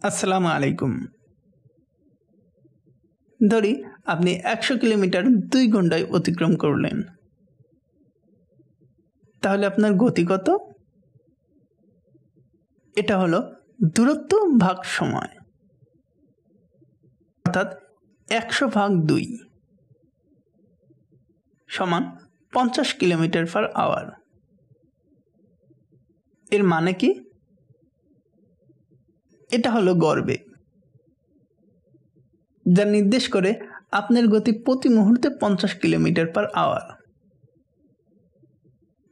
আসসালামু আলাইকুম। ধরি আপনি 100 কিলোমিটার 2 ঘন্টায় অতিক্রম করলেন, তাহলে আপনার গতি কত? এটা হলো দূরত্ব ভাগ সময়, অর্থাৎ 100 ভাগ 2 সমান 50 কিলোমিটার পার আওয়ার। এর মানে কি? এটা হলো গড় বেগ, যা নির্দেশ করে আপনার গতি প্রতি মুহূর্তে 50 কিলোমিটার পার আওয়ার।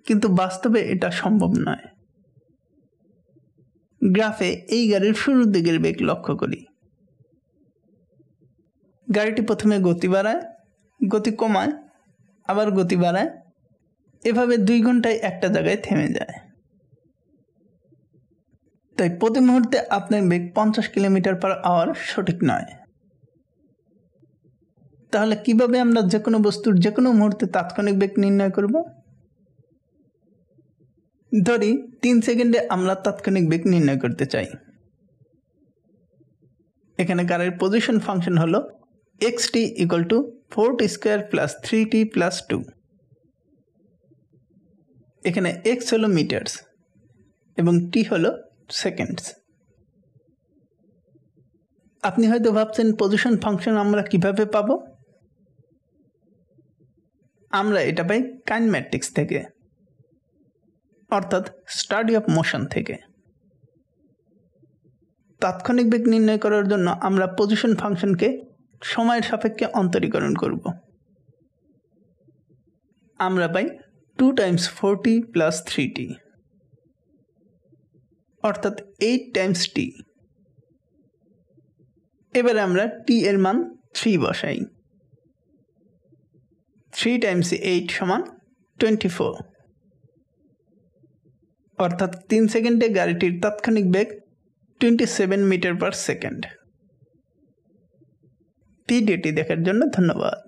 কিন্তু বাস্তবে এটা সম্ভব নয়। গ্রাফে এই গাড়ির শুরুর দিকের বেগ লক্ষ্য করি। গাড়িটি প্রথমে গতি বাড়ায়, গতি কমায়, আবার গতি বাড়ায়, এভাবে 2 ঘন্টায় একটা জায়গায় থেমে যায়। তাই প্রতি মুহূর্তে আপনার বেগ 50 কিলোমিটার পার আওয়ার সঠিক নয়। তাহলে কিভাবে আমরা যে কোনো বস্তুর যে কোনো মুহূর্তে তাৎক্ষণিক বেগ নির্ণয় করব? ধরি 3 সেকেন্ডে আমরা তাৎক্ষণিক বেগ নির্ণয় করতে চাই। এখানে গাড়ির পজিশন ফাংশন হলো xt = 4t² + 3t + 2। এখানে x হলো মিটারস এবং t হলো সেকেন্ডস। আপনি হয়তো ভাবছেন পজিশন ফাংশন আমরা কিভাবে পাবো? আমরা এটা পাই কাইনেম্যাটিক্স থেকে, অর্থাৎ স্টাডি অফ মোশন থেকে। তাৎক্ষণিক বেগ নির্ণয় করার জন্য আমরা পজিশন ফাংশনকে সময়ের সাপেক্ষে অন্তরীকরণ করব। আমরা পাই 2 × 4t + 3t, অর্থাৎ 8 × t। এবারে আমরা t এর মান 3 বসাই। 3 × 8 = 24, অর্থাৎ 3 সেকেন্ডে গাড়িটির তাৎক্ষণিক বেগ 27 মিটার পার সেকেন্ড। ভিডিওটি দেখার জন্য ধন্যবাদ।